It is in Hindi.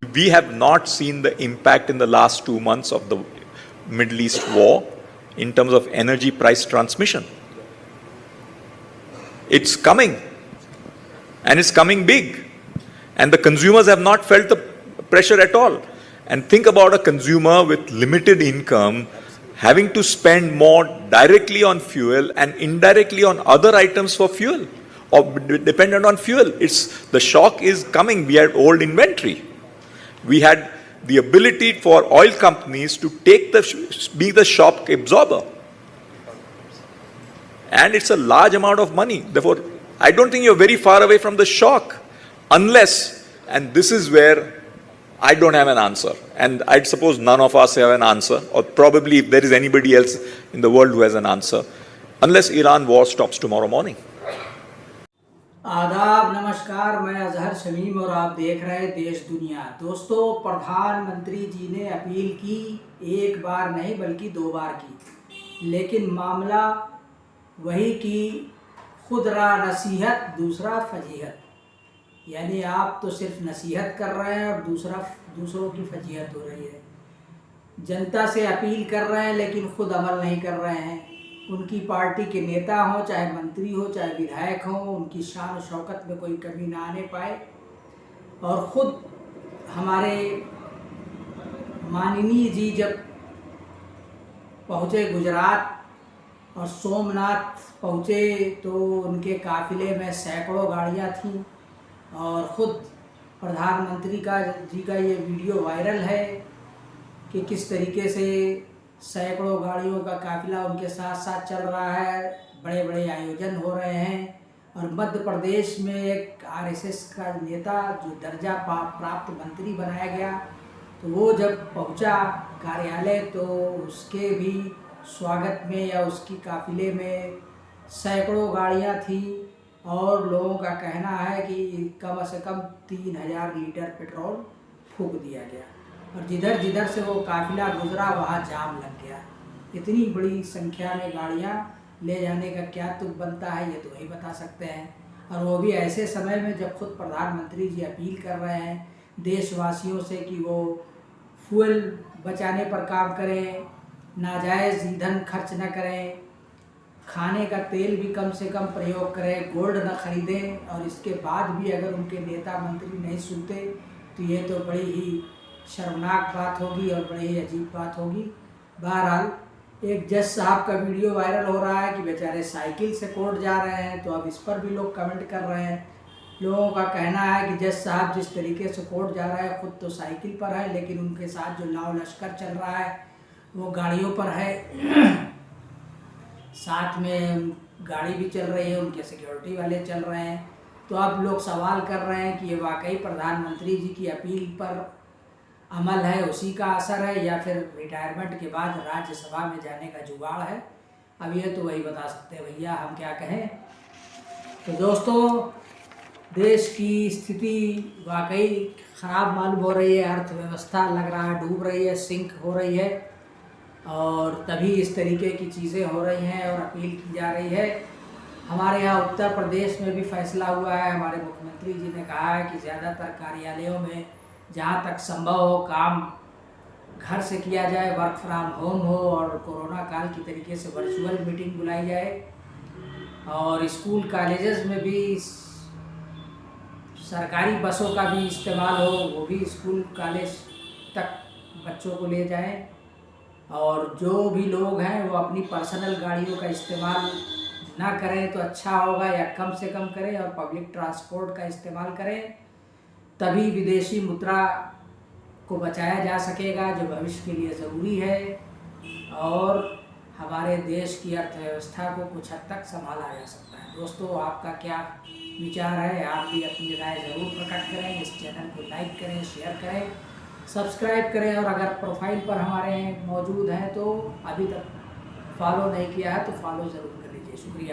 We have not seen the impact in the last 2 months of the Middle East war in terms of energy price transmission. It's coming, and it's coming big, and the consumers have not felt the pressure at all. And think about a consumer with limited income having to spend more directly on fuel and indirectly on other items for fuel, or dependent on fuel. The shock is coming. We had old inventory. We had the ability for oil companies to be the shock absorber. And it's a large amount of money. Therefore, I don't think you're very far away from the shock, unless, and this is where I don't have an answer, and I suppose none of us have an answer, or probably if there is anybody else in the world who has an answer, unless Iran war stops tomorrow morning. आदाब, नमस्कार। मैं अजहर शमीम और आप देख रहे हैं देश दुनिया। दोस्तों, प्रधानमंत्री जी ने अपील की, एक बार नहीं बल्कि 2 बार की, लेकिन मामला वही कि खुदरा नसीहत दूसरा फजीहत। यानी आप तो सिर्फ नसीहत कर रहे हैं और दूसरों की फजीहत हो रही है। जनता से अपील कर रहे हैं लेकिन खुद अमल नहीं कर रहे हैं। उनकी पार्टी के नेता हों, चाहे मंत्री हो, चाहे विधायक हों, उनकी शान और शौकत में कोई कमी ना आने पाए। और ख़ुद हमारे माननीय जी जब पहुँचे गुजरात और सोमनाथ पहुँचे तो उनके काफ़िले में सैकड़ों गाड़ियाँ थीं, और ख़ुद प्रधानमंत्री जी का ये वीडियो वायरल है कि किस तरीके से सैकड़ों गाड़ियों का काफिला उनके साथ साथ चल रहा है। बड़े बड़े आयोजन हो रहे हैं, और मध्य प्रदेश में एक आरएसएस का नेता जो दर्जा प्राप्त मंत्री बनाया गया, तो वो जब पहुंचा कार्यालय तो उसके भी स्वागत में या उसकी काफिले में सैकड़ों गाड़ियां थी, और लोगों का कहना है कि कम से कम 3000 लीटर पेट्रोल फूंक दिया गया, और जिधर जिधर से वो काफिला गुजरा वहाँ जाम लग गया। इतनी बड़ी संख्या में गाड़ियाँ ले जाने का क्या तुक बनता है, ये तो वही बता सकते हैं। और वो भी ऐसे समय में जब खुद प्रधानमंत्री जी अपील कर रहे हैं देशवासियों से कि वो फ्यूल बचाने पर काम करें, नाजायज़ ईंधन खर्च न करें, खाने का तेल भी कम से कम प्रयोग करें, गोल्ड न खरीदें, और इसके बाद भी अगर उनके नेता मंत्री नहीं सुनते तो ये तो बड़ी ही शर्मनाक बात होगी और बड़ी ही अजीब बात होगी। बहरहाल, एक जज साहब का वीडियो वायरल हो रहा है कि बेचारे साइकिल से कोर्ट जा रहे हैं, तो अब इस पर भी लोग कमेंट कर रहे हैं। लोगों का कहना है कि जज साहब जिस तरीके से कोर्ट जा रहे हैं, खुद तो साइकिल पर है, लेकिन उनके साथ जो लाव लश्कर चल रहा है वो गाड़ियों पर है। साथ में गाड़ी भी चल रही है, उनके सिक्योरिटी वाले चल रहे हैं। तो अब लोग सवाल कर रहे हैं कि ये वाकई प्रधानमंत्री जी की अपील पर अमल है, उसी का असर है, या फिर रिटायरमेंट के बाद राज्यसभा में जाने का जुगाड़ है। अब ये तो वही बता सकते हैं भैया, हम क्या कहें। तो दोस्तों, देश की स्थिति वाकई ख़राब मालूम हो रही है। अर्थव्यवस्था लग रहा है डूब रही है, सिंक हो रही है, और तभी इस तरीके की चीज़ें हो रही हैं और अपील की जा रही है। हमारे यहाँ उत्तर प्रदेश में भी फैसला हुआ है। हमारे मुख्यमंत्री जी ने कहा है कि ज़्यादातर कार्यालयों में जहाँ तक संभव हो काम घर से किया जाए, वर्क फ्रॉम होम हो, और कोरोना काल की तरीके से वर्चुअल मीटिंग बुलाई जाए, और स्कूल कॉलेजेस में भी सरकारी बसों का भी इस्तेमाल हो, वो भी स्कूल कॉलेज तक बच्चों को ले जाएं, और जो भी लोग हैं वो अपनी पर्सनल गाड़ियों का इस्तेमाल ना करें तो अच्छा होगा, या कम से कम करें और पब्लिक ट्रांसपोर्ट का इस्तेमाल करें। तभी विदेशी मुद्रा को बचाया जा सकेगा, जो भविष्य के लिए ज़रूरी है, और हमारे देश की अर्थव्यवस्था को कुछ हद तक संभाला जा सकता है। दोस्तों, आपका क्या विचार है? आप भी अपनी राय ज़रूर प्रकट करें। इस चैनल को लाइक करें, शेयर करें, सब्सक्राइब करें, और अगर प्रोफाइल पर हमारे मौजूद हैं तो अभी तक फॉलो नहीं किया है तो फॉलो ज़रूर कर लीजिए। शुक्रिया।